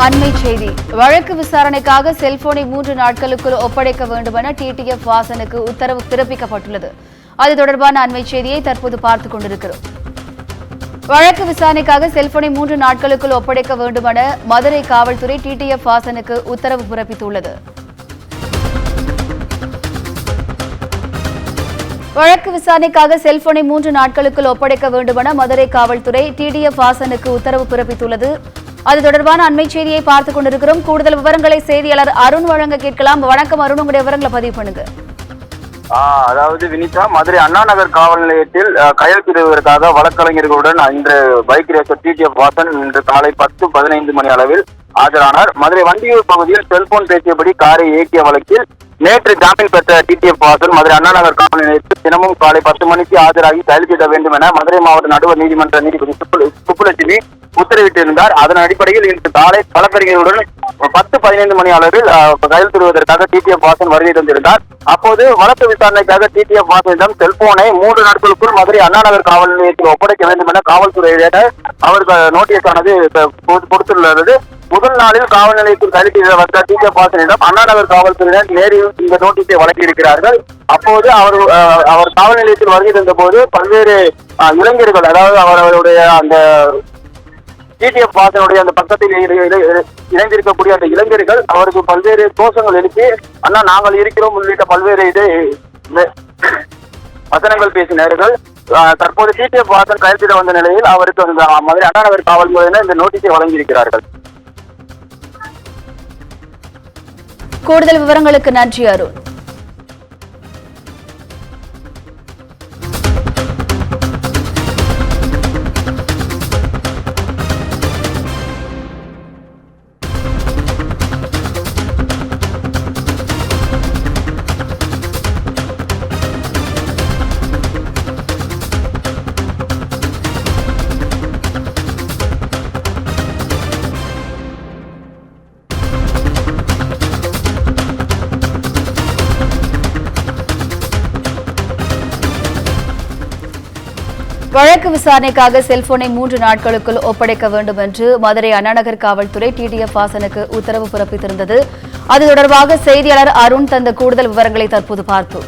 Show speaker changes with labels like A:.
A: அண்மை செய்தி. வழக்கு விசாரணைக்காக செல்போனை 3 நாட்களுக்குள் ஒப்படைக்க வேண்டுமென டிடிஎஃப் வாசனுக்கு உத்தரவு பிறப்பிக்கப்பட்டுள்ளது. அது தொடர்பான அண்மை செய்தியை தற்போது பார்த்துக் கொண்டிருக்கிறோம். வழக்கு விசாரணைக்காக செல்போனை 3 நாட்களுக்குள் ஒப்படைக்க வேண்டுமென மதுரை காவல்துறை டிடிஎஃப் வாசனுக்கு உத்தரவு பிறப்பித்துள்ளது. வழக்கு விசாரணைக்காக செல்போனை 3 நாட்களுக்குள் ஒப்படைக்க வேண்டுமென மதுரை காவல்துறை டிடிஎஃப் வாசனுக்கு உத்தரவு பிறப்பித்துள்ளது. அது தொடர்பான அண்மை செய்தியை பார்த்துக் கொண்டிருக்கிறோம். கூடுதல் விவரங்களை செய்தியாளர் அருண் வழங்க கேட்கலாம். வணக்கம் அருண், உங்களுடைய விவரங்களை பதிவு பண்ணுங்க.
B: அதாவது வினிதா, மதுரை அண்ணா நகர் காவல் நிலையத்தில் கையெழுத்திடுவதற்காக வழக்கறிஞர்களுடன் இன்று பைக் ரேசர் டிடிஎஃப் வாசன் இன்று காலை 10:15 மணி அளவில் ஆஜரானார். மதுரை வண்டியூர் பகுதியில் செல்போன் பேசியபடி காரை இயக்கிய வழக்கில் நேற்று ஜாமீன் பெற்ற டிடிஎஃப் வாசன் மதுரை அண்ணா நகர் காவல் நிலையத்தில் தினமும் காலை 10 மணிக்கு ஆஜராகி கையெழுத்திட வேண்டும் என மதுரை மாவட்ட நடுவர் நீதிமன்ற நீதிபதி சுப்புலட்சுமி உத்தரவிட்டிருந்தார். அதன் அடிப்படையில் இன்று காலை வழக்கறிஞர்களுடன் 10:15 மணி அளவில் கையெழுத்திடுவதற்காக டிடிஎஃப் வாசன் வருகை தந்திருந்தார். அப்போது வழக்கு விசாரணைக்காக டிடிஎஃப் வாசனிடம் செல்போனை 3 நாட்களுக்குள் மதுரை அண்ணா நகர் காவல் நிலையத்தில் ஒப்படைக்க வேண்டும் என காவல்துறையினர் அவருக்கு நோட்டீஸ் ஆனது கொடுத்துள்ளது. முதல் நாளில் காவல் நிலையத்தில் கையெழுத்திட வந்த டிடிஎஃப் வாசனிடம் அண்ணா நகர் காவல்துறையினர் நேரில் இந்த நோட்டீஸை வழங்கியிருக்கிறார்கள். அப்போது அவர் காவல் நிலையத்தில் வருகை தந்த போது பல்வேறு இளைஞர்கள், அதாவது அவருடைய அந்த டிடிஎஃப் வாசனுடைய அந்த பக்கத்தில் இணைந்திருக்கக்கூடிய அந்த இளைஞர்கள் அவருக்கு பல்வேறு கோஷங்கள் எழுப்பி அண்ணா நாங்கள் இருக்கிறோம் உள்ளிட்ட பல்வேறு வசனங்கள் பேசினார்கள். தற்போது டிடிஎஃப் வாசன் கையெழுத்திட வந்த நிலையில் அவருக்கு மதுரை அண்ணா நகர் காவல்துறையினர் இந்த நோட்டீஸை வழங்கியிருக்கிறார்கள்.
A: கூடுதல் விவரங்களுக்கு நன்றி அருண். வழக்கு விசாரணைக்காக செல்போனை 3 நாட்களுக்குள் ஒப்படைக்க வேண்டும் என்று மதுரை அண்ணாநகர் காவல்துறை டிடிஎஃப் வாசனுக்கு உத்தரவு பிறப்பித்திருந்தது. அது தொடர்பாக செய்தியாளர் அருண் தந்த கூடுதல் விவரங்களை தற்போது பார்த்தோம்.